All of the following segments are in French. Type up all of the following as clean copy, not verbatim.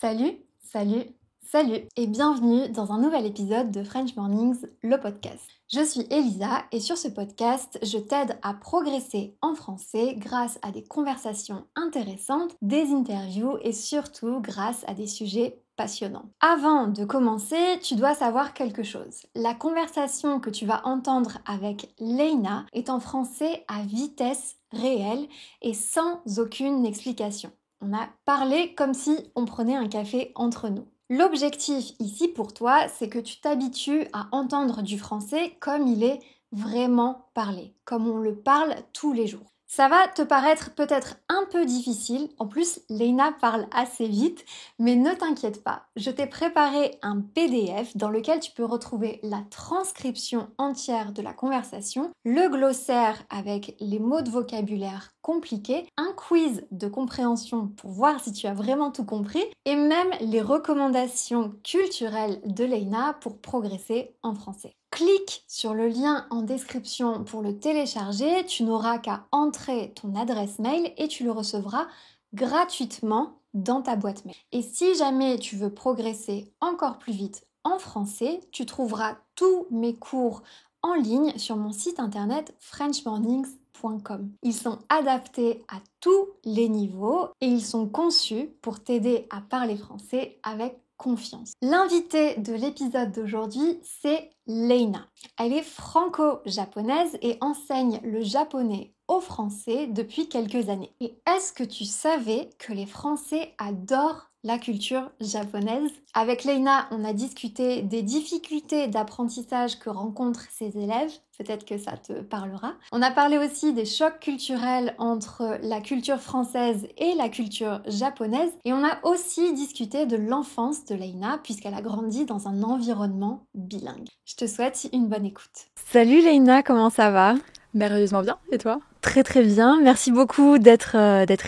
Salut, salut, salut et bienvenue dans un nouvel épisode de French Mornings, le podcast. Je suis Elisa et sur ce podcast, je t'aide à progresser en français grâce à des conversations intéressantes, des interviews et surtout grâce à des sujets passionnants. Avant de commencer, tu dois savoir quelque chose. La conversation que tu vas entendre avec Leïna est en français à vitesse réelle et sans aucune explication. On a parlé comme si on prenait un café entre nous. L'objectif ici pour toi, c'est que tu t'habitues à entendre du français comme il est vraiment parlé, comme on le parle tous les jours. Ça va te paraître peut-être un peu difficile, en plus Leïna parle assez vite, mais ne t'inquiète pas, je t'ai préparé un PDF dans lequel tu peux retrouver la transcription entière de la conversation, le glossaire avec les mots de vocabulaire compliqués, un quiz de compréhension pour voir si tu as vraiment tout compris, et même les recommandations culturelles de Leïna pour progresser en français. Clique sur le lien en description pour le télécharger, tu n'auras qu'à entrer ton adresse mail et tu le recevras gratuitement dans ta boîte mail. Et si jamais tu veux progresser encore plus vite en français, tu trouveras tous mes cours en ligne sur mon site internet frenchmornings.com. Ils sont adaptés à tous les niveaux et ils sont conçus pour t'aider à parler français avec confiance. L'invitée de l'épisode d'aujourd'hui, c'est Leïna. Elle est franco-japonaise et enseigne le japonais aux Français depuis quelques années. Et est-ce que tu savais que les Français adorent la culture japonaise? Avec Leïna, on a discuté des difficultés d'apprentissage que rencontrent ses élèves. Peut-être que ça te parlera. On a parlé aussi des chocs culturels entre la culture française et la culture japonaise. Et on a aussi discuté de l'enfance de Leïna puisqu'elle a grandi dans un environnement bilingue. Je te souhaite une bonne écoute. Salut Leïna, comment ça va? Merveilleusement bien, et toi? Très très bien, merci beaucoup d'être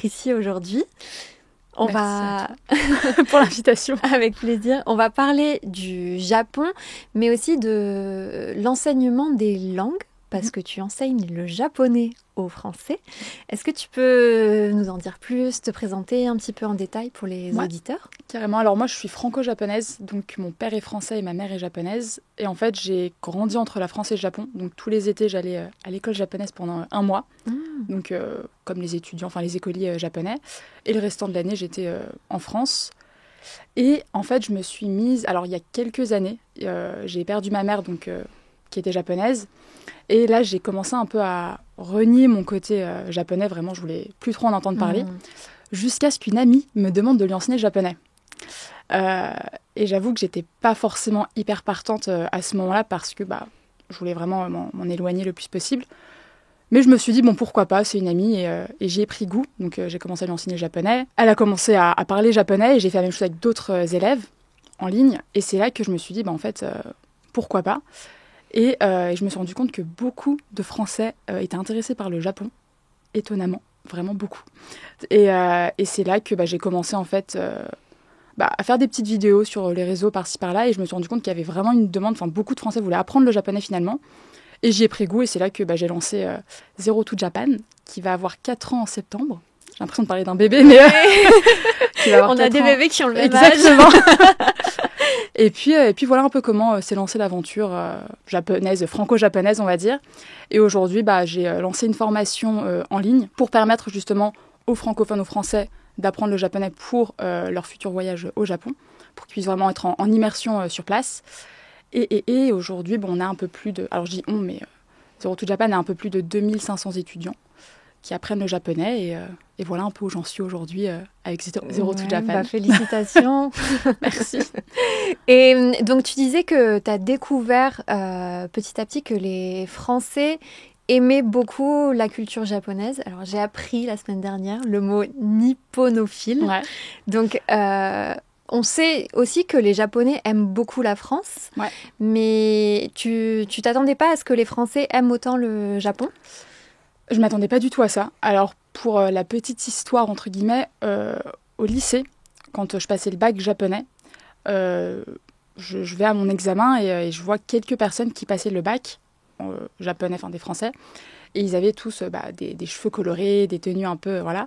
ici aujourd'hui. Merci à toi pour l'invitation. Avec plaisir. On va parler du Japon, mais aussi de l'enseignement des langues, parce que tu enseignes le japonais au français. Est-ce que tu peux nous en dire plus, te présenter un petit peu en détail pour les auditeurs? Carrément. Alors moi, je suis franco-japonaise, donc mon père est français et ma mère est japonaise. Et en fait, j'ai grandi entre la France et le Japon. Donc tous les étés, j'allais à l'école japonaise pendant un mois. Donc comme les étudiants, enfin les écoliers japonais. Et le restant de l'année, j'étais en France. Et en fait, je me suis mise... Alors il y a quelques années, j'ai perdu ma mère, donc qui était japonaise. Et là, j'ai commencé un peu à renier mon côté japonais. Vraiment, je voulais plus trop en entendre parler. Jusqu'à ce qu'une amie me demande de lui enseigner le japonais. Et j'avoue que j'étais pas forcément hyper partante à ce moment-là parce que je voulais vraiment m'en éloigner le plus possible. Mais je me suis dit, bon, pourquoi pas, c'est une amie et j'y ai pris goût. Donc j'ai commencé à lui enseigner le japonais. Elle a commencé à parler japonais et j'ai fait la même chose avec d'autres élèves en ligne. Et c'est là que je me suis dit, en fait, pourquoi pas. Et je me suis rendu compte que beaucoup de Français étaient intéressés par le Japon, étonnamment, vraiment beaucoup. Et c'est là que j'ai commencé en fait à faire des petites vidéos sur les réseaux par-ci par-là et je me suis rendu compte qu'il y avait vraiment une demande, enfin beaucoup de Français voulaient apprendre le japonais finalement. Et j'y ai pris goût et c'est là que j'ai lancé Zero to Japan, qui va avoir 4 ans en septembre. J'ai l'impression de parler d'un bébé, mais qui va avoir on a des bébés qui ont le même âge. Exactement. Et puis voilà un peu comment s'est lancée l'aventure japonaise, franco-japonaise on va dire. Et aujourd'hui, j'ai lancé une formation en ligne pour permettre justement aux francophones, aux Français d'apprendre le japonais pour leur futur voyage au Japon, pour qu'ils puissent vraiment être en immersion sur place. Et aujourd'hui, on a un peu plus de... Alors je dis on, mais Zero to Japan a un peu plus de 2500 étudiants qui apprennent le japonais et voilà un peu où j'en suis aujourd'hui avec Zero to Japan. Félicitations. Merci. Et donc tu disais que tu as découvert petit à petit que les Français aimaient beaucoup la culture japonaise. Alors j'ai appris la semaine dernière le mot nipponophile. Ouais. Donc on sait aussi que les Japonais aiment beaucoup la France, mais tu t'attendais pas à ce que les Français aiment autant le Japon ? Je m'attendais pas du tout à ça. Alors, pour la petite histoire, entre guillemets, au lycée, quand je passais le bac japonais, je vais à mon examen et je vois quelques personnes qui passaient le bac japonais, enfin des Français, et ils avaient tous des cheveux colorés, des tenues un peu, voilà.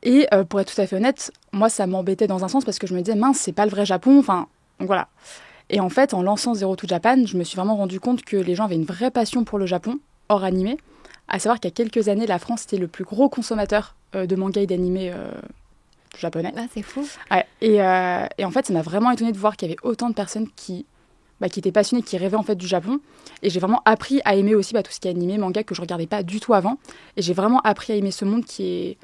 Et pour être tout à fait honnête, moi, ça m'embêtait dans un sens parce que je me disais, mince, c'est pas le vrai Japon. Enfin, donc voilà. Et en fait, en lançant Zero to Japan, je me suis vraiment rendu compte que les gens avaient une vraie passion pour le Japon, hors animé. À savoir qu'il y a quelques années, la France était le plus gros consommateur de manga et d'animé japonais. Ah, c'est fou. Ouais. Et en fait, ça m'a vraiment étonnée de voir qu'il y avait autant de personnes qui étaient passionnées, qui rêvaient en fait du Japon. Et j'ai vraiment appris à aimer aussi tout ce qui est animé, manga, que je regardais pas du tout avant. Et j'ai vraiment appris à aimer ce monde qui est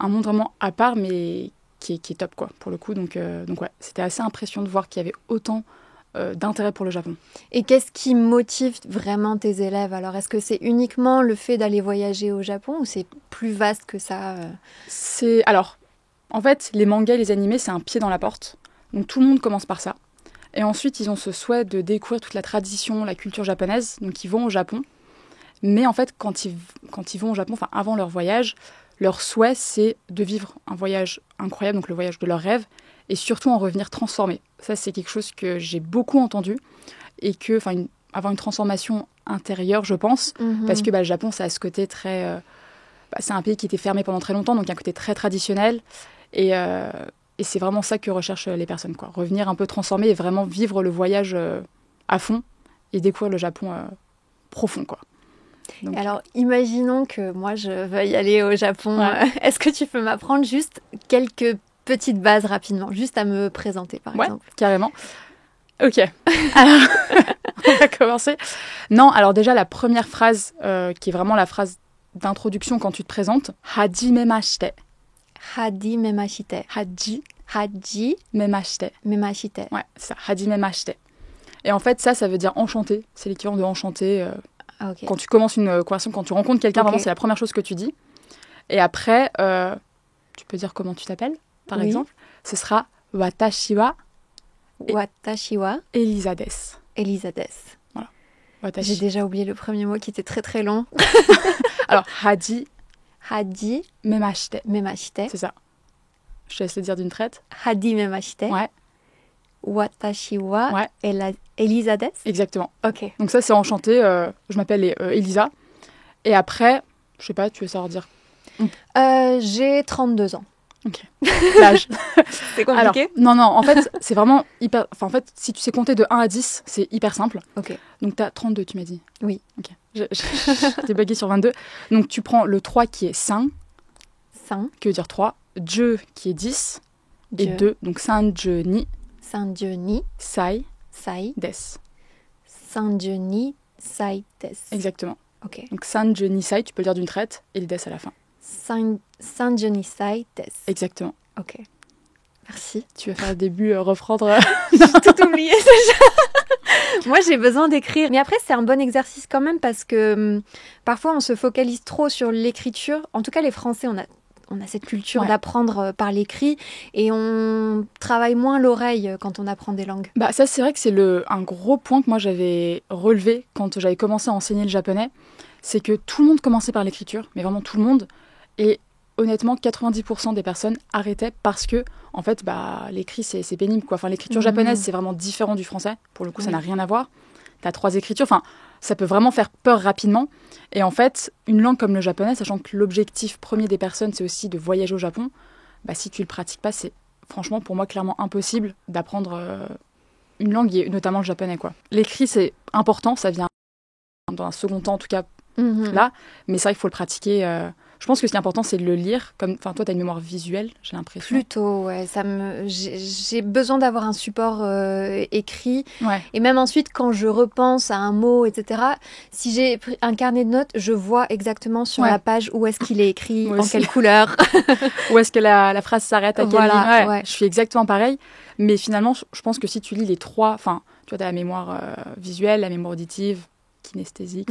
un monde vraiment à part, mais qui est top, quoi, pour le coup. Donc ouais, c'était assez impressionnant de voir qu'il y avait autant d'intérêt pour le Japon. Et qu'est-ce qui motive vraiment tes élèves? Alors, est-ce que c'est uniquement le fait d'aller voyager au Japon ou c'est plus vaste que ça? Alors, en fait, les mangas et les animés, c'est un pied dans la porte. Donc tout le monde commence par ça. Et ensuite, ils ont ce souhait de découvrir toute la tradition, la culture japonaise. Donc ils vont au Japon. Mais en fait, quand ils vont au Japon, enfin avant leur voyage, leur souhait, c'est de vivre un voyage incroyable, donc le voyage de leurs rêves, et surtout en revenir transformés. Ça, c'est quelque chose que j'ai beaucoup entendu, et que, avoir une transformation intérieure, je pense, parce que le Japon, ça a ce côté très... c'est un pays qui était fermé pendant très longtemps, donc il y a un côté très traditionnel, et c'est vraiment ça que recherchent les personnes, quoi. Revenir un peu transformé et vraiment vivre le voyage à fond, et découvrir le Japon profond, quoi. Donc... Alors, imaginons que moi, je veuille aller au Japon. Ouais. Est-ce que tu peux m'apprendre juste quelques petites bases rapidement, juste à me présenter, par exemple? Ouais, carrément. Ok. Alors, on va commencer. Non, alors déjà, la première phrase, qui est vraiment la phrase d'introduction quand tu te présentes, hajimemashite. Hajimemashite. Hajimemashite. Memashite. Ouais, c'est ça, hajimemashite. Et en fait, ça veut dire enchanté. C'est l'équivalent de enchanté. Okay. Quand tu commences une conversation, quand tu rencontres quelqu'un, vraiment, c'est la première chose que tu dis. Et après, tu peux dire comment tu t'appelles, par exemple. Ce sera Watashi wa Elisa desu. Elisa desu. Voilà. Watashi. J'ai déjà oublié le premier mot qui était très très long. Alors, haji memashite. C'est ça. Je te laisse le dire d'une traite. Hadi memashite. Ouais. Watashi wa Elisa desu. Exactement. Ok. Donc ça, c'est enchanté. Je m'appelle Elisa. Et après, je sais pas, tu veux savoir dire j'ai 32 ans. Ok. L'âge. C'est compliqué? Alors, non, en fait, c'est vraiment hyper... Enfin, en fait, si tu sais compter de 1 à 10, c'est hyper simple. Ok. Donc, t'as 32, tu m'as dit? Oui. Ok. J'étais buguée sur 22. Donc, tu prends le 3 qui est 5. 5. Qui veut dire 3. Je qui est 10. Et 2. Donc, Sanju ni. Sanju ni. Sai. Des. Sanju ni sai des. Exactement. Ok. Donc, Sanju ni sai, tu peux le dire d'une traite. Et le des à la fin. Sanju ni sai des. Exactement. Ok. Merci. Tu vas faire le début, reprendre... J'ai tout oublié déjà. Moi, j'ai besoin d'écrire. Mais après, c'est un bon exercice quand même parce que parfois, on se focalise trop sur l'écriture. En tout cas, les Français, on a cette culture d'apprendre par l'écrit et on travaille moins l'oreille quand on apprend des langues. Ça, c'est vrai que c'est un gros point que moi, j'avais relevé quand j'avais commencé à enseigner le japonais. C'est que tout le monde commençait par l'écriture, mais vraiment tout le monde. Et honnêtement, 90% des personnes arrêtaient parce que, en fait, l'écrit, c'est pénible, quoi. Enfin, l'écriture japonaise, c'est vraiment différent du français. Pour le coup, ça n'a rien à voir. T'as 3 écritures. Enfin, ça peut vraiment faire peur rapidement. Et en fait, une langue comme le japonais, sachant que l'objectif premier des personnes, c'est aussi de voyager au Japon, si tu le pratiques pas, c'est franchement, pour moi, clairement impossible d'apprendre une langue, et notamment le japonais, quoi. L'écrit, c'est important. Ça vient dans un second temps, en tout cas, là. Mais c'est vrai qu'il faut le pratiquer... Je pense que ce qui est important, c'est de le lire. Toi, tu as une mémoire visuelle, j'ai l'impression. Plutôt, ouais. J'ai besoin d'avoir un support écrit. Ouais. Et même ensuite, quand je repense à un mot, etc., si j'ai pris un carnet de notes, je vois exactement sur la page où est-ce qu'il est écrit, en quelle couleur. Où est-ce que la phrase s'arrête, à quelle ligne. Ouais. Je suis exactement pareil. Mais finalement, je pense que si tu lis les 3... Enfin, tu vois, tu as la mémoire visuelle, la mémoire auditive... kinesthésique.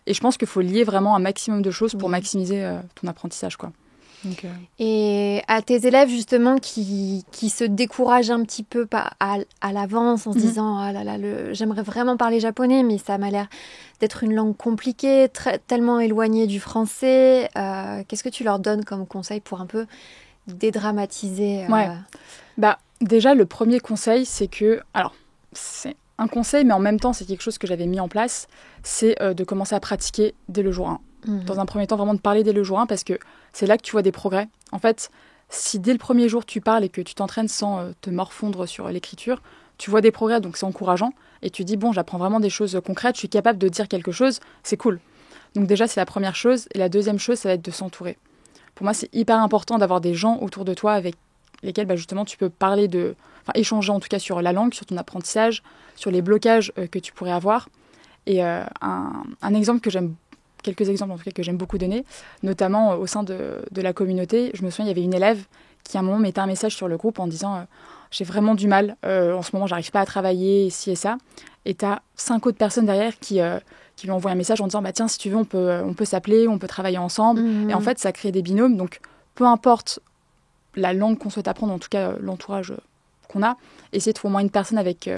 Et je pense qu'il faut lier vraiment un maximum de choses pour maximiser ton apprentissage, quoi. Donc, Et à tes élèves, justement, qui se découragent un petit peu à l'avance en se disant « Ah là là, j'aimerais vraiment parler japonais, mais ça m'a l'air d'être une langue compliquée, tellement éloignée du français. » Qu'est-ce que tu leur donnes comme conseil pour un peu dédramatiser déjà, le premier conseil, c'est que... Alors, c'est un conseil, mais en même temps, c'est quelque chose que j'avais mis en place, c'est de commencer à pratiquer dès le jour 1. Dans un premier temps, vraiment de parler dès le jour 1, parce que c'est là que tu vois des progrès. En fait, Si dès le premier jour tu parles et que tu t'entraînes sans te morfondre sur l'écriture, tu vois des progrès, donc c'est encourageant. Et tu dis, bon, j'apprends vraiment des choses concrètes, je suis capable de dire quelque chose, c'est cool. Donc déjà, c'est la première chose. Et la deuxième chose, ça va être de s'entourer. Pour moi, c'est hyper important d'avoir des gens autour de toi avec lesquels, justement, tu peux parler échanger en tout cas sur la langue, sur ton apprentissage, sur les blocages que tu pourrais avoir. Et un exemple quelques exemples en tout cas que j'aime beaucoup donner, notamment au sein de la communauté. Je me souviens, il y avait une élève qui à un moment mettait un message sur le groupe en disant j'ai vraiment du mal, en ce moment j'arrive pas à travailler, ci et ça. Et tu as 5 autres personnes derrière qui lui envoient un message en disant bah tiens, si tu veux on peut s'appeler, on peut travailler ensemble. Et en fait ça crée des binômes, donc peu importe la langue qu'on souhaite apprendre, en tout cas l'entourage qu'on a, essayer de trouver au moins une personne avec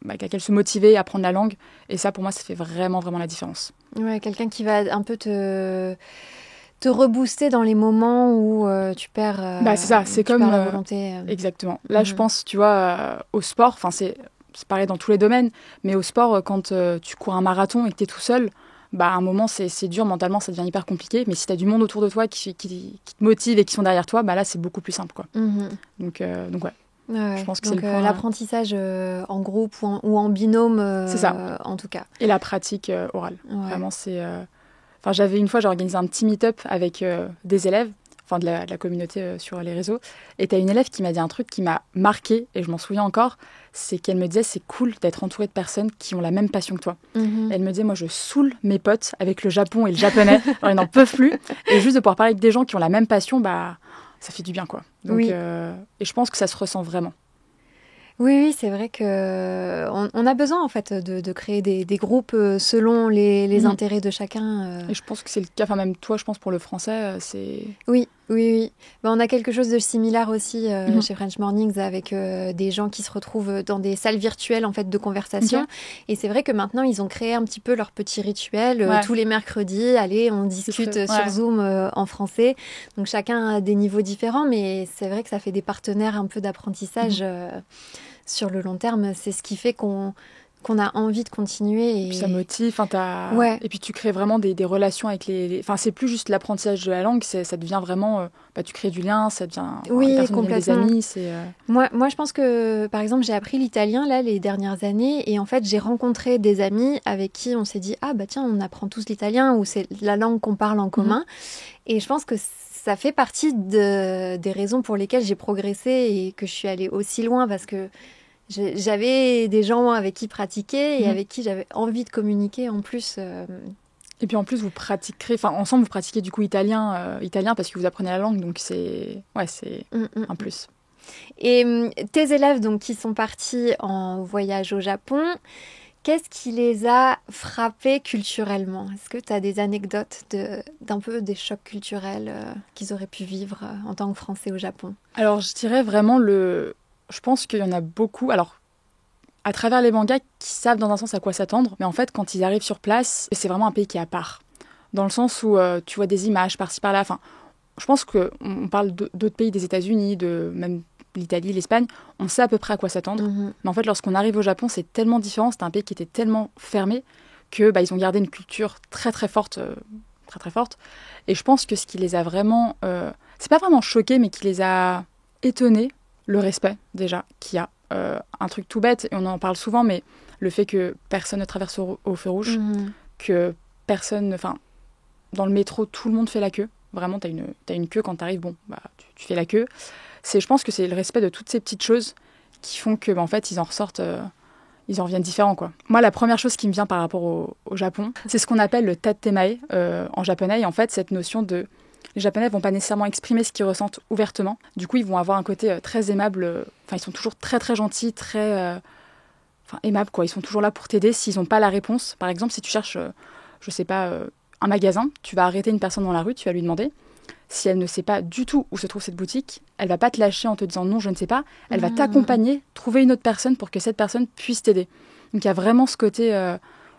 laquelle se motiver à apprendre la langue. Et ça pour moi ça fait vraiment vraiment la différence. Ouais, quelqu'un qui va un peu te rebooster dans les moments où tu perds c'est ça, c'est comme la volonté. Exactement. Là, je pense, tu vois, au sport, c'est pareil dans tous les domaines, mais au sport, quand tu cours un marathon et que tu es tout seul, à un moment, c'est dur, mentalement, ça devient hyper compliqué. Mais si tu as du monde autour de toi qui te motive et qui sont derrière toi, là, c'est beaucoup plus simple, quoi. Donc, ouais. Je pense que c'est le point. L'apprentissage en groupe ou en binôme, c'est ça. En tout cas. Et la pratique orale. Ouais. Vraiment, c'est... j'avais une fois, j'ai organisé un petit meet-up avec des élèves, de la communauté sur les réseaux. Et tu as une élève qui m'a dit un truc qui m'a marqué, et je m'en souviens encore, c'est qu'elle me disait c'est cool d'être entourée de personnes qui ont la même passion que toi. Elle me disait moi je saoule mes potes avec le Japon et le japonais, ils n'en peuvent plus. Et juste de pouvoir parler avec des gens qui ont la même passion, ça fait du bien, quoi. Donc, oui. Et je pense que ça se ressent vraiment. Oui, c'est vrai que on a besoin en fait de créer des groupes selon les intérêts de chacun. Et je pense que c'est le cas, même toi, je pense pour le français, c'est... Oui. On a quelque chose de similaire aussi chez French Mornings avec des gens qui se retrouvent dans des salles virtuelles en fait de conversation. Et c'est vrai que maintenant ils ont créé un petit peu leur petit rituel. Tous les mercredis, allez, on discute sur Zoom en français. Donc chacun a des niveaux différents, mais c'est vrai que ça fait des partenaires un peu d'apprentissage. Sur le long terme, c'est ce qui fait qu'on a envie de continuer. Et puis ça motive, et puis tu crées vraiment des relations avec les... c'est plus juste l'apprentissage de la langue, ça devient vraiment... tu crées du lien, ça devient... Oui, complètement. Des amis, Moi, je pense que, par exemple, j'ai appris l'italien, là, les dernières années, et en fait, j'ai rencontré des amis avec qui on s'est dit « Ah, tiens, on apprend tous l'italien » ou c'est la langue qu'on parle en commun. Et je pense que ça fait partie des raisons pour lesquelles j'ai progressé et que je suis allée aussi loin, parce que j'avais des gens avec qui pratiquer et avec qui j'avais envie de communiquer en plus. Et puis en plus, vous pratiquerez, ensemble, vous pratiquez du coup italien parce que vous apprenez la langue, donc c'est un plus. Et tes élèves donc, qui sont partis en voyage au Japon, qu'est-ce qui les a frappés culturellement ? Est-ce que tu as des anecdotes d'un peu des chocs culturels qu'ils auraient pu vivre en tant que Français au Japon ? Alors, je dirais vraiment je pense qu'il y en a beaucoup. Alors, à travers les mangas, qui savent dans un sens à quoi s'attendre, mais en fait, quand ils arrivent sur place, c'est vraiment un pays qui est à part. Dans le sens où tu vois des images par-ci par-là. Je pense qu'on parle d'autres pays, des États-Unis, même l'Italie, l'Espagne, on sait à peu près à quoi s'attendre. Mais en fait, lorsqu'on arrive au Japon, c'est tellement différent. C'est un pays qui était tellement fermé que ils ont gardé une culture très très forte, très très forte. Et je pense que ce qui les a vraiment, c'est pas vraiment choqués, mais qui les a étonnés, le respect déjà qu'il y a. Un truc tout bête, et on en parle souvent, mais le fait que personne ne traverse au feu rouge, que personne, dans le métro, tout le monde fait la queue. Vraiment, t'as une queue quand t'arrives, tu fais la queue. Je pense que c'est le respect de toutes ces petites choses qui font que, en fait, ils en ressortent, ils en reviennent différents, quoi. Moi, la première chose qui me vient par rapport au Japon, c'est ce qu'on appelle le tatemae en japonais, et en fait, cette notion de... Les Japonais vont pas nécessairement exprimer ce qu'ils ressentent ouvertement. Du coup, ils vont avoir un côté très aimable. Ils sont toujours très très gentils, très aimables, quoi. Ils sont toujours là pour t'aider s'ils n'ont pas la réponse. Par exemple, si tu cherches, je sais pas, un magasin, tu vas arrêter une personne dans la rue, tu vas lui demander. Si elle ne sait pas du tout où se trouve cette boutique, elle va pas te lâcher en te disant non, je ne sais pas. Elle va t'accompagner, trouver une autre personne pour que cette personne puisse t'aider. Donc il y a vraiment ce côté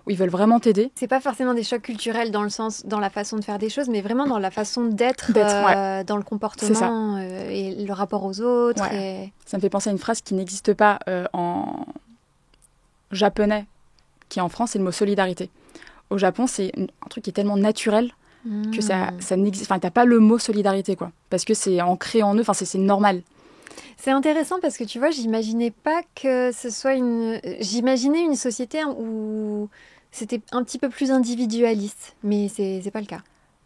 où ils veulent vraiment t'aider. C'est pas forcément des chocs culturels dans la façon de faire des choses, mais vraiment dans la façon d'être dans le comportement et le rapport aux autres. Ouais. Et... Ça me fait penser à une phrase qui n'existe pas en japonais, qui est en France, c'est le mot solidarité. Au Japon, c'est un truc qui est tellement naturel que ça n'existe. Enfin, t'as pas le mot solidarité, quoi. Parce que c'est ancré en eux, enfin, c'est normal. C'est intéressant parce que tu vois, j'imaginais pas que ce soit J'imaginais une société où c'était un petit peu plus individualiste, mais c'est pas le cas.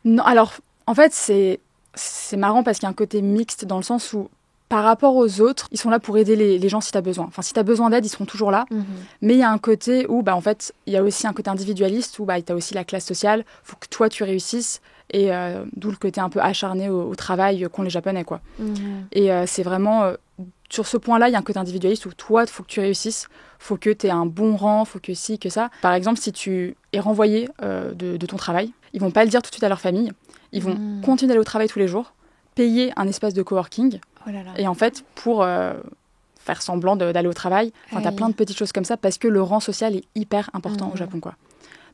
Non, alors, en fait, c'est marrant parce qu'il y a un côté mixte dans le sens où, par rapport aux autres, ils sont là pour aider les gens si t'as besoin. Enfin, si t'as besoin d'aide, ils seront toujours là. Mais il y a un côté où, en fait, il y a aussi un côté individualiste où t'as aussi la classe sociale. Faut que toi, tu réussisses. Et d'où le côté un peu acharné au travail qu'ont les Japonais, quoi. Et c'est vraiment... sur ce point-là, il y a un côté individualiste où toi, il faut que tu réussisses. Faut que tu aies un bon rang, faut que ci, que ça. Par exemple, si tu es renvoyé de ton travail, ils vont pas le dire tout de suite à leur famille. Ils vont continuer d'aller au travail tous les jours, payer un espace de coworking. Oh là là. Et en fait, pour faire semblant d'aller au travail, t'as plein de petites choses comme ça parce que le rang social est hyper important au Japon, quoi.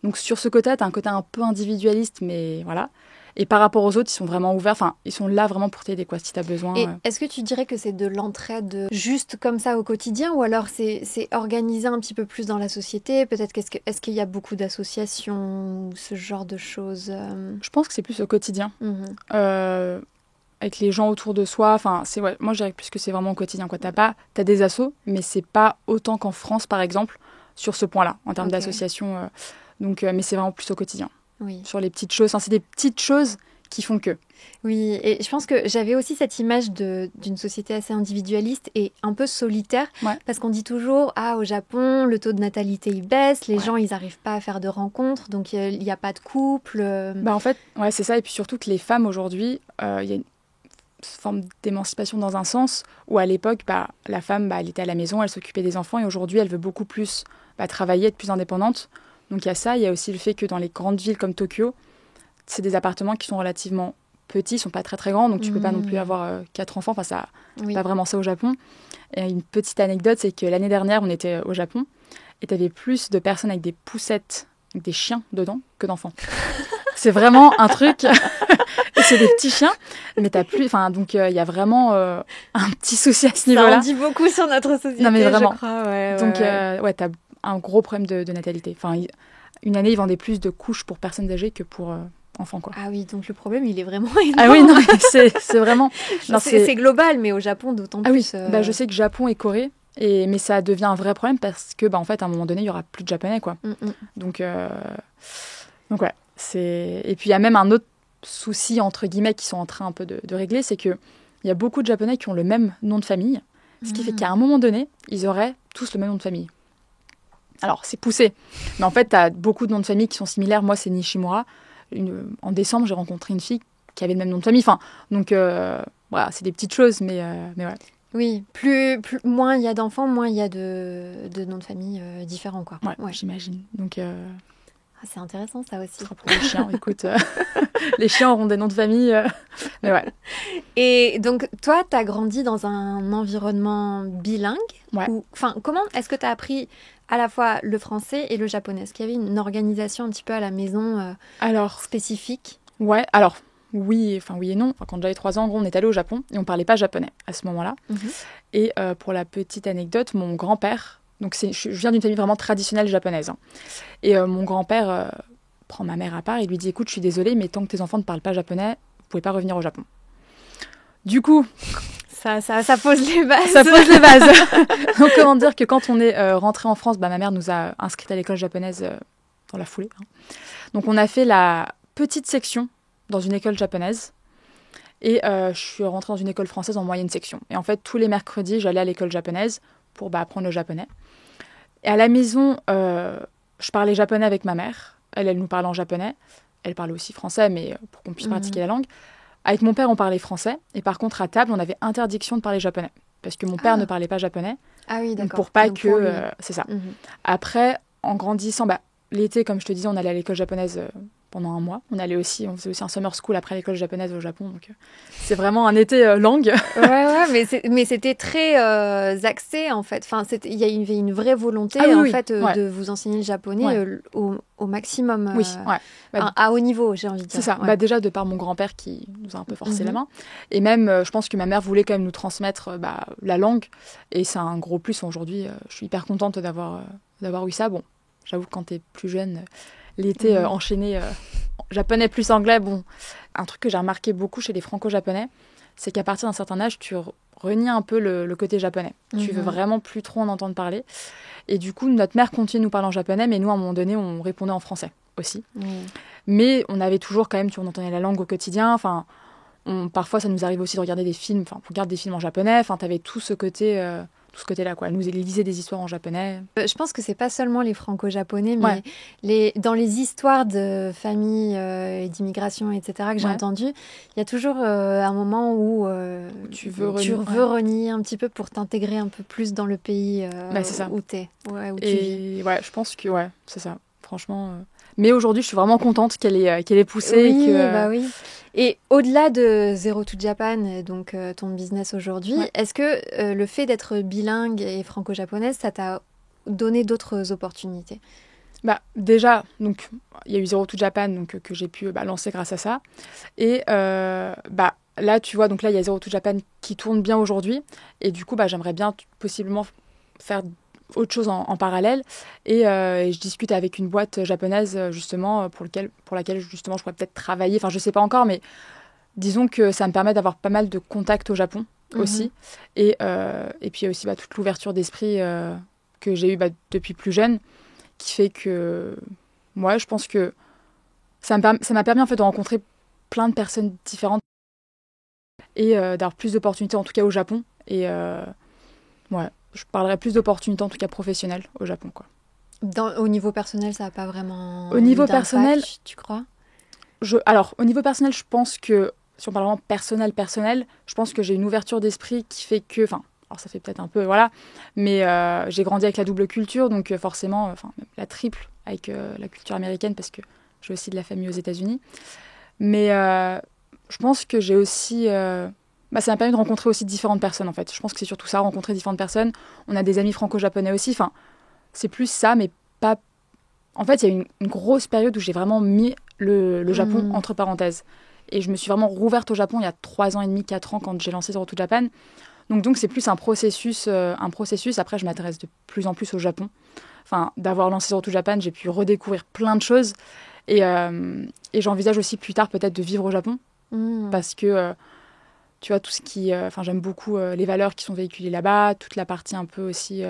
Donc sur ce côté, t'as un côté un peu individualiste, mais voilà. Et par rapport aux autres, ils sont vraiment ouverts. Enfin, ils sont là vraiment pour t'aider, quoi, si t'as besoin. Et est-ce que tu dirais que c'est de l'entraide juste comme ça au quotidien, ou alors c'est organisé un petit peu plus dans la société? Peut-être est-ce qu'il y a beaucoup d'associations ou ce genre de choses? Je pense que c'est plus au quotidien. Avec les gens autour de soi. Enfin, moi, je dirais plus que c'est vraiment au quotidien, quoi. T'as des assos, mais c'est pas autant qu'en France, par exemple, sur ce point-là, en termes d'associations. Donc, mais c'est vraiment plus au quotidien. Oui. Sur les petites choses. Enfin, c'est des petites choses qui font que. Oui, et je pense que j'avais aussi cette image d'une société assez individualiste et un peu solitaire, parce qu'on dit toujours, au Japon, le taux de natalité, il baisse, les gens, ils n'arrivent pas à faire de rencontres, donc il n'y a pas de couple. En fait, c'est ça, et puis surtout que les femmes, aujourd'hui, il y a une forme d'émancipation dans un sens, où à l'époque, la femme, elle était à la maison, elle s'occupait des enfants, et aujourd'hui, elle veut beaucoup plus travailler, être plus indépendante. Donc il y a ça, il y a aussi le fait que dans les grandes villes comme Tokyo, c'est des appartements qui sont relativement petits, ils sont pas très très grands, donc tu peux pas non plus avoir 4 enfants, enfin ça, c'est pas vraiment ça au Japon. Et une petite anecdote, c'est que l'année dernière, on était au Japon, et t'avais plus de personnes avec des poussettes, avec des chiens dedans, que d'enfants. C'est vraiment un truc, c'est des petits chiens, mais t'as plus, enfin donc il y a vraiment un petit souci à ce niveau-là. Ça en dit beaucoup sur notre société, non mais vraiment. Je crois, donc t'as un gros problème de natalité. Enfin, une année, ils vendaient plus de couches pour personnes âgées que pour enfants, quoi. Ah oui, donc le problème, il est vraiment énorme. Ah oui, non, c'est vraiment... c'est global, mais au Japon, d'autant plus. Oui, je sais que Japon et Corée, mais ça devient un vrai problème parce que, en fait, à un moment donné, il n'y aura plus de Japonais, quoi. Donc ouais, c'est... Et puis, il y a même un autre souci, entre guillemets, qui sont en train un peu de régler, c'est qu'il y a beaucoup de Japonais qui ont le même nom de famille, ce qui fait qu'à un moment donné, ils auraient tous le même nom de famille. Alors, c'est poussé. Mais en fait, tu as beaucoup de noms de famille qui sont similaires. Moi, c'est Nishimura. En décembre, j'ai rencontré une fille qui avait le même nom de famille. Enfin, donc, voilà, c'est des petites choses, mais ouais. Oui, moins il y a d'enfants, moins il y a de noms de famille différents, quoi. Ouais. J'imagine. Donc, c'est intéressant, ça aussi. Pour les chiens, écoute, les chiens auront des noms de famille. Mais ouais. Et donc, toi, tu as grandi dans un environnement bilingue. Ouais. Comment est-ce que tu as appris à la fois le français et le japonais? Est-ce qu'il y avait une organisation un petit peu à la maison spécifique? Ouais, alors, oui et non. Enfin, quand j'avais 3 ans, en gros, on est allé au Japon et on parlait pas japonais à ce moment-là. Et pour la petite anecdote, mon grand-père, donc je viens d'une famille vraiment traditionnelle japonaise, hein. Et mon grand-père prend ma mère à part et lui dit « Écoute, je suis désolée, mais tant que tes enfants ne parlent pas japonais, vous pouvez pas revenir au Japon. » Du coup... Ça pose les bases. Ça pose les bases. Donc, comment dire que quand on est rentré en France, ma mère nous a inscrites à l'école japonaise dans la foulée, hein. Donc, on a fait la petite section dans une école japonaise. Et je suis rentrée dans une école française en moyenne section. Et en fait, tous les mercredis, j'allais à l'école japonaise pour apprendre le japonais. Et à la maison, je parlais japonais avec ma mère. Elle nous parlait en japonais. Elle parlait aussi français, mais pour qu'on puisse pratiquer la langue. Avec mon père, on parlait français. Et par contre, à table, on avait interdiction de parler japonais. Parce que mon père ne parlait pas japonais. Ah oui, d'accord. Pour pas que... c'est ça. Après, en grandissant, l'été, comme je te disais, on allait à l'école japonaise pendant 1 mois. On faisait aussi un summer school après l'école japonaise au Japon. Donc, c'est vraiment un été langue. Ouais, mais c'était très axé, en fait. Enfin, il y avait une vraie volonté, de vous enseigner le japonais au maximum. Oui, à haut niveau, j'ai envie de dire. C'est ça. Ouais. Déjà, de par mon grand-père qui nous a un peu forcé la main. Et même, je pense que ma mère voulait quand même nous transmettre la langue. Et c'est un gros plus. Aujourd'hui, je suis hyper contente d'avoir eu ça. Bon, j'avoue que quand t'es plus jeune... L'été enchaîné japonais plus anglais, bon, un truc que j'ai remarqué beaucoup chez les franco-japonais, c'est qu'à partir d'un certain âge, tu renies un peu le côté japonais. Tu veux vraiment plus trop en entendre parler. Et du coup, notre mère continue de nous parler en japonais, mais nous, à un moment donné, on répondait en français aussi. Mais on avait toujours quand même, on entendait la langue au quotidien. Enfin, parfois, ça nous arrive aussi de regarder des films. Enfin, on regarde des films en japonais. Enfin, t'avais tout ce côté-là, quoi. Elle nous lisait des histoires en japonais. Je pense que c'est pas seulement les franco-japonais, mais dans les histoires de famille et d'immigration, etc., que j'ai entendues, il y a toujours un moment où tu veux renier un petit peu pour t'intégrer un peu plus dans le pays où t'es, où tu vis. Ouais, je pense que c'est ça. Franchement. Mais aujourd'hui, je suis vraiment contente qu'elle ait poussé. Oui. Et au-delà de Zero to Japan, donc ton business aujourd'hui, est-ce que le fait d'être bilingue et franco-japonaise, ça t'a donné d'autres opportunités ? Déjà, donc il y a eu Zero to Japan donc, que j'ai pu lancer grâce à ça. Et là, tu vois, donc là, il y a Zero to Japan qui tourne bien aujourd'hui. Et du coup, j'aimerais bien possiblement faire autre chose en parallèle. Et je discute avec une boîte japonaise, justement, pour laquelle, justement, je pourrais peut-être travailler. Enfin, je sais pas encore, mais disons que ça me permet d'avoir pas mal de contacts au Japon aussi. Et puis, il y a aussi toute l'ouverture d'esprit que j'ai eue depuis plus jeune, qui fait que, moi, je pense que ça m'a permis, en fait, de rencontrer plein de personnes différentes et d'avoir plus d'opportunités, en tout cas au Japon. Et je parlerais plus d'opportunités, en tout cas professionnelles, au Japon, quoi. Au niveau personnel, ça n'a pas vraiment au niveau personnel, tu crois ? Alors, au niveau personnel, je pense que, si on parle vraiment personnel, je pense que j'ai une ouverture d'esprit qui fait que... Alors, ça fait peut-être un peu, voilà, mais j'ai grandi avec la double culture, donc forcément, la triple avec la culture américaine, parce que j'ai aussi de la famille aux États-Unis. Mais je pense que j'ai aussi... ça m'a permis de rencontrer aussi différentes personnes, en fait. Je pense que c'est surtout ça, rencontrer différentes personnes. On a des amis franco-japonais aussi. Enfin, c'est plus ça, mais pas... En fait, il y a une grosse période où j'ai vraiment mis le Japon entre parenthèses. Et je me suis vraiment rouverte au Japon il y a 3 ans et demi, 4 ans, quand j'ai lancé Zero to Japan. Donc c'est plus un processus. Après, je m'intéresse de plus en plus au Japon. Enfin, d'avoir lancé Zero to Japan, j'ai pu redécouvrir plein de choses. Et j'envisage aussi plus tard peut-être de vivre au Japon. Parce que... tu vois, tout ce qui... j'aime beaucoup les valeurs qui sont véhiculées là-bas, toute la partie un peu aussi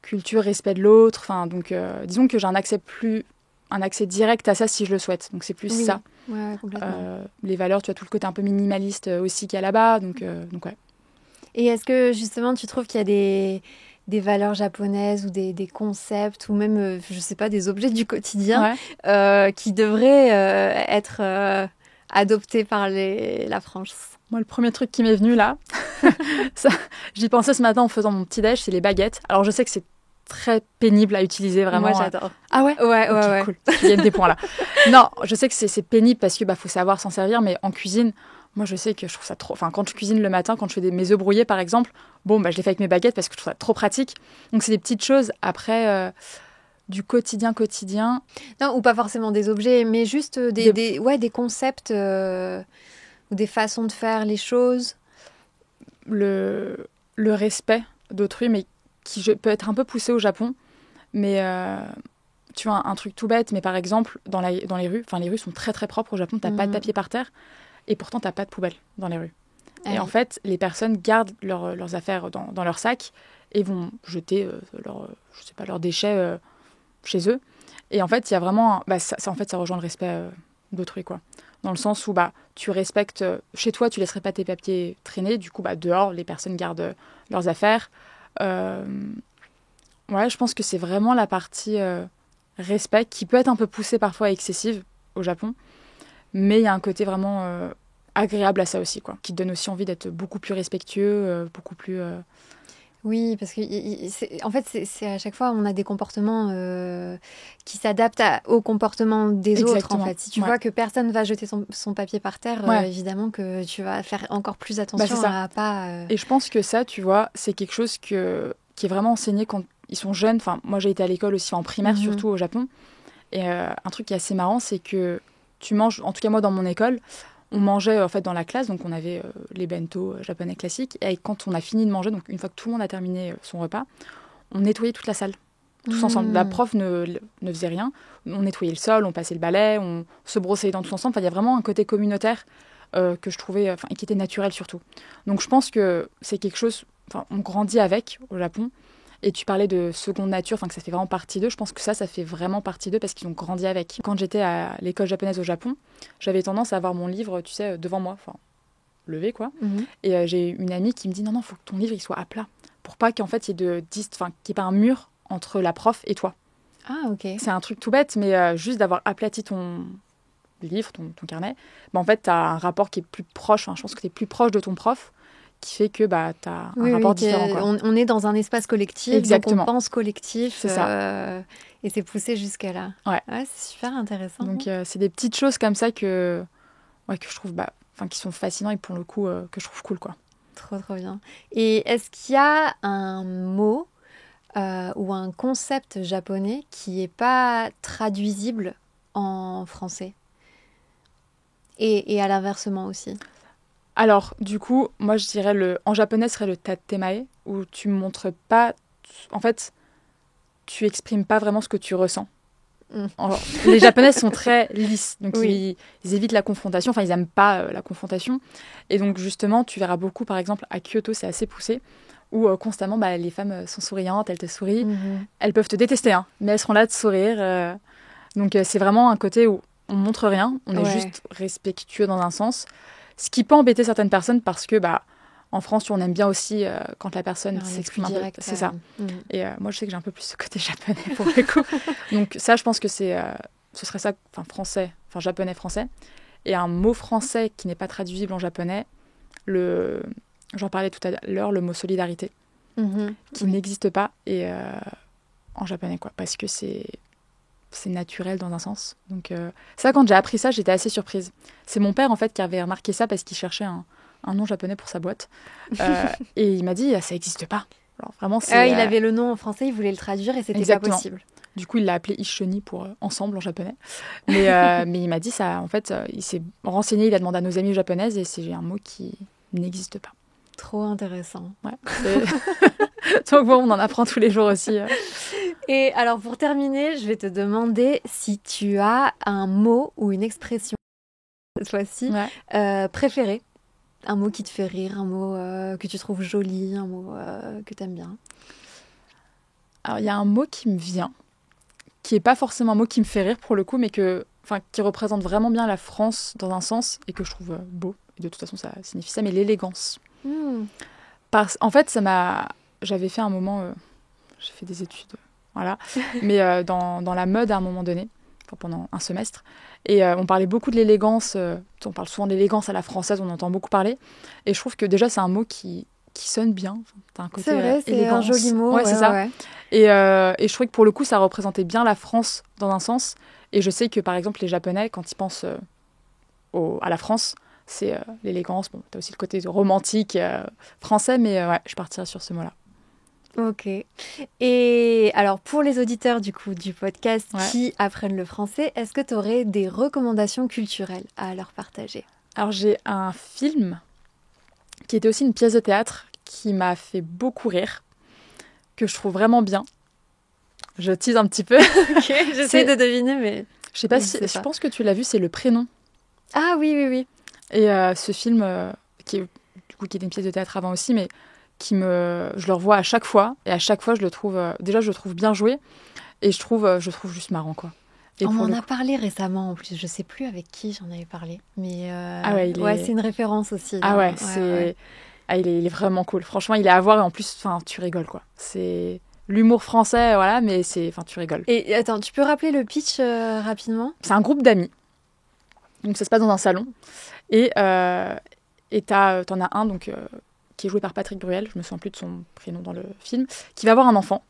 culture, respect de l'autre. Donc, disons que j'ai un accès direct à ça si je le souhaite. Donc, c'est plus ça. Ouais, complètement. Les valeurs, tu vois, tout le côté un peu minimaliste aussi qu'il y a là-bas. Donc ouais. Et est-ce que, justement, tu trouves qu'il y a des valeurs japonaises ou des concepts ou même, je sais pas, des objets du quotidien qui devraient être... adopté par la France? Moi, le premier truc qui m'est venu là, j'y pensais ce matin en faisant mon petit déj, c'est les baguettes. Alors, je sais que c'est très pénible à utiliser, vraiment. Moi, j'adore. Ah ouais? Ouais. Cool, tu gagnes des points là. Non, je sais que c'est pénible parce que faut savoir s'en servir, mais en cuisine, moi, je sais que je trouve ça trop... Enfin, quand je cuisine le matin, quand je fais mes œufs brouillés, par exemple, je les fais avec mes baguettes parce que je trouve ça trop pratique. Donc, c'est des petites choses. Après... du quotidien. Non, ou pas forcément des objets, mais juste des concepts ou des façons de faire les choses. Le respect d'autrui, mais qui peut être un peu poussé au Japon. Mais tu vois, un truc tout bête, mais par exemple, dans les rues, les rues sont très très propres au Japon, t'as pas de papier par terre, et pourtant t'as pas de poubelle dans les rues. Et en fait, les personnes gardent leurs affaires dans leur sac et vont jeter leurs déchets chez eux. Et en fait, il y a vraiment... ça rejoint le respect d'autrui, quoi. Dans le sens où tu respectes... chez toi, tu laisserais pas tes papiers traîner. Du coup, dehors, les personnes gardent leurs affaires. Je pense que c'est vraiment la partie respect qui peut être un peu poussée parfois et excessive au Japon. Mais il y a un côté vraiment agréable à ça aussi, quoi. Qui te donne aussi envie d'être beaucoup plus respectueux, beaucoup plus... Oui, parce que en fait, c'est à chaque fois, on a des comportements qui s'adaptent au comportement des autres. En fait. Si tu vois que personne va jeter son papier par terre, évidemment que tu vas faire encore plus attention à pas... Et je pense que ça, tu vois, c'est quelque chose qui est vraiment enseigné quand ils sont jeunes. Enfin, moi, j'ai été à l'école aussi en primaire, surtout au Japon. Et un truc qui est assez marrant, c'est que tu manges, en tout cas moi, dans mon école... On mangeait en fait dans la classe, donc on avait les bento japonais classiques. Et quand on a fini de manger, donc une fois que tout le monde a terminé son repas, on nettoyait toute la salle tous ensemble. La prof ne faisait rien. On nettoyait le sol, on passait le balai, on se brossait les dents tous ensemble. Enfin, il y a vraiment un côté communautaire que je trouvais, et qui était naturel surtout. Donc je pense que c'est quelque chose, on grandit avec au Japon. Et tu parlais de seconde nature, que ça fait vraiment partie d'eux. Je pense que ça fait vraiment partie d'eux parce qu'ils ont grandi avec. Quand j'étais à l'école japonaise au Japon, j'avais tendance à avoir mon livre, tu sais, devant moi, levé quoi. Et j'ai une amie qui me dit non, faut que ton livre il soit à plat pour pas qu'en fait il y ait qu'il y ait pas un mur entre la prof et toi. Ah, ok. C'est un truc tout bête, mais juste d'avoir aplati ton livre, ton carnet, en fait, tu as un rapport qui est plus proche. Je pense que tu es plus proche de ton prof, qui fait que tu as un rapport différent. Quoi. On est dans un espace collectif, exactement. Donc on pense collectif. C'est ça. Et c'est poussé jusqu'à là. Ouais. C'est super intéressant. Donc, c'est des petites choses comme ça que je trouve, qui sont fascinants et pour le coup, que je trouve cool, quoi. Trop, trop bien. Et est-ce qu'il y a un mot ou un concept japonais qui n'est pas traduisible en français et à l'inversement aussi? Alors, du coup, moi, je dirais en japonais, serait le tatemae, où tu montres pas... En fait, tu exprimes pas vraiment ce que tu ressens. Alors, les Japonais sont très lisses, donc ils évitent la confrontation, ils n'aiment pas la confrontation. Et donc, justement, tu verras beaucoup, par exemple, à Kyoto, c'est assez poussé, où constamment, les femmes sont souriantes, elles te sourient. Elles peuvent te détester, mais elles seront là de sourire. Donc, c'est vraiment un côté où on montre rien, on est juste respectueux dans un sens. Ce qui peut embêter certaines personnes parce que, en France, on aime bien aussi quand la personne s'exprime un peu. C'est ça. Et moi, je sais que j'ai un peu plus ce côté japonais pour le coup. Donc ça, je pense que ce serait ça, japonais, français. Et un mot français qui n'est pas traduisible en japonais, j'en parlais tout à l'heure, le mot solidarité, qui n'existe pas en japonais, quoi, parce que c'est naturel dans un sens. Donc ça, quand j'ai appris ça, j'étais assez surprise. C'est mon père, en fait, qui avait remarqué ça parce qu'il cherchait un nom japonais pour sa boîte. Et il m'a dit, ça n'existe pas. Alors, vraiment, il avait le nom en français, il voulait le traduire et c'était pas possible. Du coup, il l'a appelé Ishoni pour ensemble en japonais. Mais il m'a dit ça, en fait, il s'est renseigné, il a demandé à nos amies japonaises et c'est un mot qui n'existe pas. Trop intéressant. Ouais. Donc bon, on en apprend tous les jours aussi. Et alors, pour terminer, je vais te demander si tu as un mot ou une expression, cette fois-ci, préféré. Un mot qui te fait rire, un mot que tu trouves joli, un mot que tu aimes bien. Alors, il y a un mot qui me vient, qui n'est pas forcément un mot qui me fait rire pour le coup, mais qui représente vraiment bien la France dans un sens et que je trouve beau. Et de toute façon, ça signifie ça, mais l'élégance. En fait, j'avais fait un moment... j'ai fait des études, voilà. Mais dans la mode à un moment donné, pendant un semestre. Et on parlait beaucoup de l'élégance. On parle souvent d'élégance à la française, on entend beaucoup parler. Et je trouve que déjà, c'est un mot qui sonne bien. T'as un côté c'est vrai, c'est élégance. Un joli mot. Ouais, c'est ça. Ouais. Et je trouvais que pour le coup, ça représentait bien la France dans un sens. Et je sais que, par exemple, les Japonais, quand ils pensent à la France, c'est l'élégance. Bon, t'as aussi le côté romantique français, mais je partirais sur ce mot-là. Ok. Et alors, pour les auditeurs du podcast qui apprennent le français, est-ce que tu aurais des recommandations culturelles à leur partager? Alors, j'ai un film qui était aussi une pièce de théâtre qui m'a fait beaucoup rire, que je trouve vraiment bien. Je tease un petit peu. Ok, j'essaie de deviner, mais... Je sais pas je pense que tu l'as vu, c'est Le Prénom. Ah oui. Et ce film, qui était une pièce de théâtre avant aussi, mais... je le revois à chaque fois, et à chaque fois je le trouve bien joué, et je trouve juste marrant, quoi. Et on m'en a parlé récemment en plus, je sais plus avec qui j'en avais parlé, mais c'est une référence aussi. Il est vraiment cool, franchement il est à voir, et en plus tu rigoles, quoi. C'est l'humour français, voilà, mais tu rigoles. Et attends, tu peux rappeler le pitch rapidement? C'est un groupe d'amis, donc ça se passe dans un salon, et t'en as un, donc qui est joué par Patrick Bruel, je me souviens plus de son prénom dans le film, qui va avoir un enfant.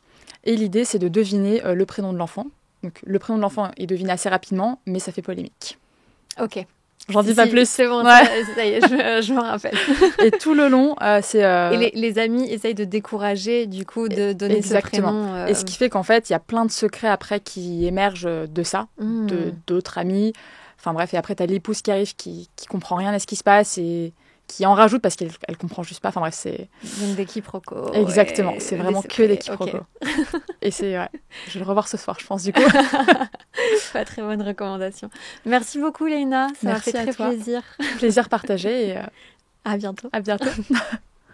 Et l'idée, c'est de deviner le prénom de l'enfant. Donc, le prénom de l'enfant est deviné assez rapidement, mais ça fait polémique. Ok. J'en dis pas plus. C'est bon, ouais. Ça y est, je me rappelle. Et tout le long, c'est... Et les amis essayent de décourager, du coup, de donner ce prénom. Et ce qui fait qu'en fait, il y a plein de secrets après qui émergent de ça, d'autres amis. Enfin bref, et après, t'as l'épouse qui arrive, qui comprend rien à ce qui se passe, et qui en rajoute parce qu'elle comprend juste pas. Enfin bref, c'est... Donc des quiproquos. Exactement, c'est vraiment que des quiproquos. Okay. Et c'est... Ouais, je vais le revoir ce soir, je pense, du coup. Pas très bonne recommandation. Merci beaucoup, Léna. Ça m'a fait très plaisir. Plaisir partagé et... À bientôt. À bientôt.